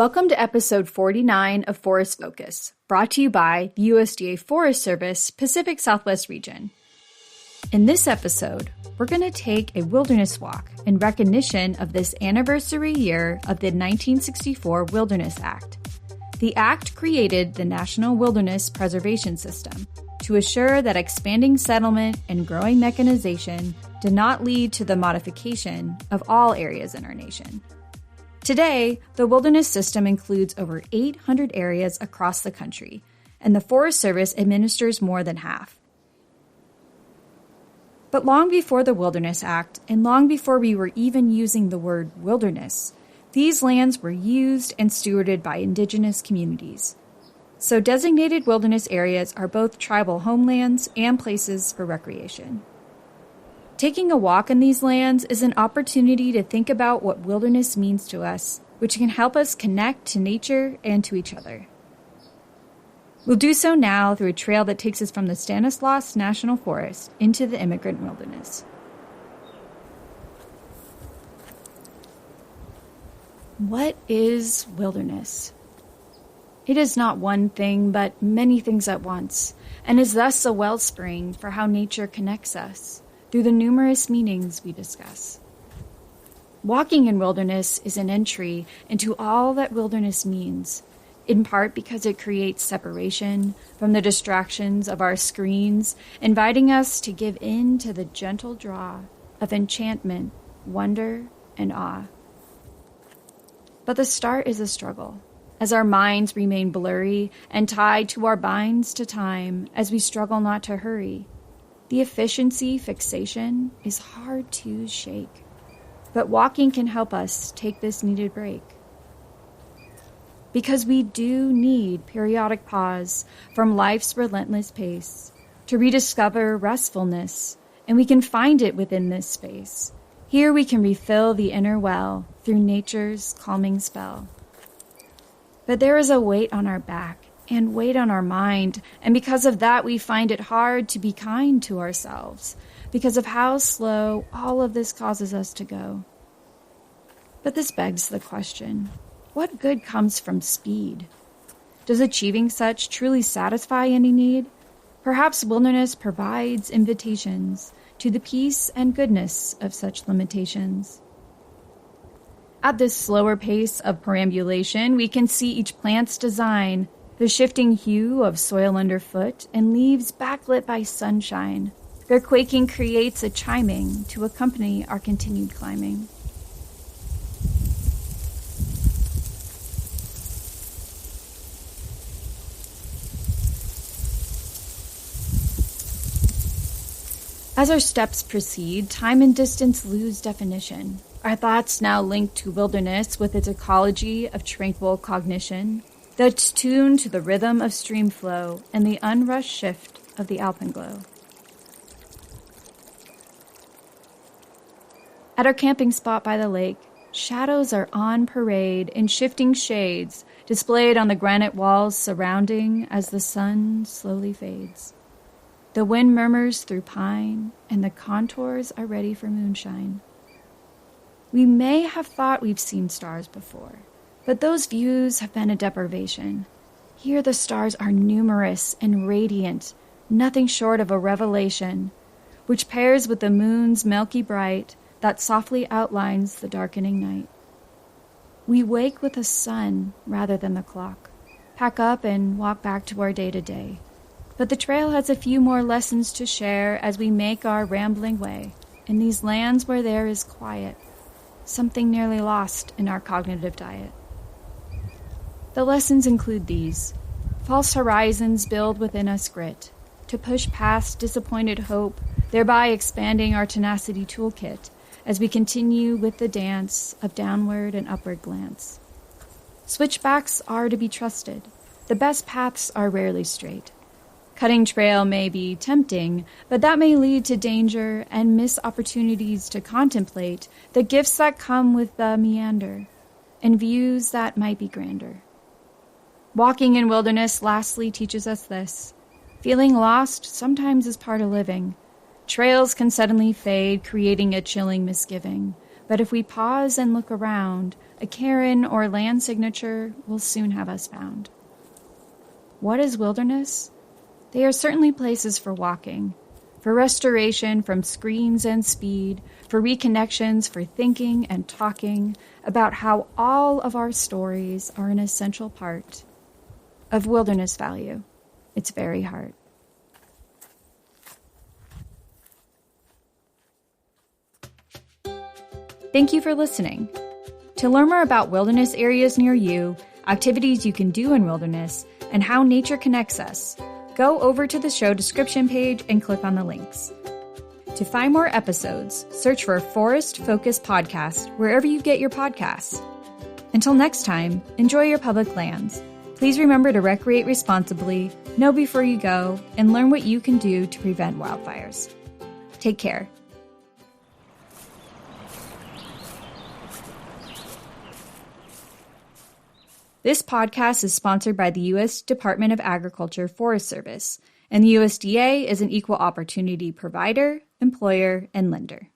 Welcome to episode 49 of Forest Focus, brought to you by the USDA Forest Service Pacific Southwest region. In this episode, we're going to take a wilderness walk in recognition of this anniversary year of the 1964 Wilderness Act. The Act created the National Wilderness Preservation System to assure that expanding settlement and growing mechanization did not lead to the modification of all areas in our nation. Today, the wilderness system includes over 800 areas across the country, and the Forest Service administers more than half. But long before the Wilderness Act, and long before we were even using the word wilderness, these lands were used and stewarded by Indigenous communities. So designated wilderness areas are both tribal homelands and places for recreation. Taking a walk in these lands is an opportunity to think about what wilderness means to us, which can help us connect to nature and to each other. We'll do so now through a trail that takes us from the Stanislaus National Forest into the immigrant wilderness. What is wilderness? It is not one thing, but many things at once, and is thus a wellspring for how nature connects us through the numerous meanings we discuss. Walking in wilderness is an entry into all that wilderness means, in part because it creates separation from the distractions of our screens, inviting us to give in to the gentle draw of enchantment, wonder, and awe. But the start is a struggle, as our minds remain blurry and tied to our binds to time as we struggle not to hurry. The efficiency fixation is hard to shake, but walking can help us take this needed break. Because we do need periodic pause from life's relentless pace to rediscover restfulness, and we can find it within this space. Here we can refill the inner well through nature's calming spell. But there is a weight on our back and weight on our mind, and because of that we find it hard to be kind to ourselves, because of how slow all of this causes us to go. But this begs the question, what good comes from speed? Does achieving such truly satisfy any need? Perhaps wilderness provides invitations to the peace and goodness of such limitations. At this slower pace of perambulation, we can see each plant's design, the shifting hue of soil underfoot and leaves backlit by sunshine. Their quaking creates a chiming to accompany our continued climbing. As our steps proceed, time and distance lose definition. Our thoughts now linked to wilderness with its ecology of tranquil cognition that's tuned to the rhythm of stream flow and the unrushed shift of the alpenglow. At our camping spot by the lake, shadows are on parade in shifting shades displayed on the granite walls surrounding as the sun slowly fades. The wind murmurs through pine, and the contours are ready for moonshine. We may have thought we've seen stars before, but those views have been a deprivation. Here the stars are numerous and radiant, nothing short of a revelation, which pairs with the moon's milky bright that softly outlines the darkening night. We wake with the sun rather than the clock, pack up and walk back to our day-to-day. But the trail has a few more lessons to share as we make our rambling way in these lands where there is quiet, something nearly lost in our cognitive diet. The lessons include these. False horizons build within us grit to push past disappointed hope, thereby expanding our tenacity toolkit as we continue with the dance of downward and upward glance. Switchbacks are to be trusted. The best paths are rarely straight. Cutting trail may be tempting, but that may lead to danger and miss opportunities to contemplate the gifts that come with the meander and views that might be grander. Walking in wilderness lastly teaches us this. Feeling lost sometimes is part of living. Trails can suddenly fade, creating a chilling misgiving, But if we pause and look around, a cairn or land signature will soon have us found. What is wilderness? They are certainly places for walking, for restoration from screens and speed, for reconnections, for thinking and talking about how all of our stories are an essential part of wilderness value, its very heart. Thank you for listening. To learn more about wilderness areas near you, activities you can do in wilderness, and how nature connects us, go over to the show description page and click on the links. To find more episodes, search for Forest Focus Podcast wherever you get your podcasts. Until next time, enjoy your public lands. Please remember to recreate responsibly, know before you go, and learn what you can do to prevent wildfires. Take care. This podcast is sponsored by the U.S. Department of Agriculture Forest Service, and the USDA is an equal opportunity provider, employer, and lender.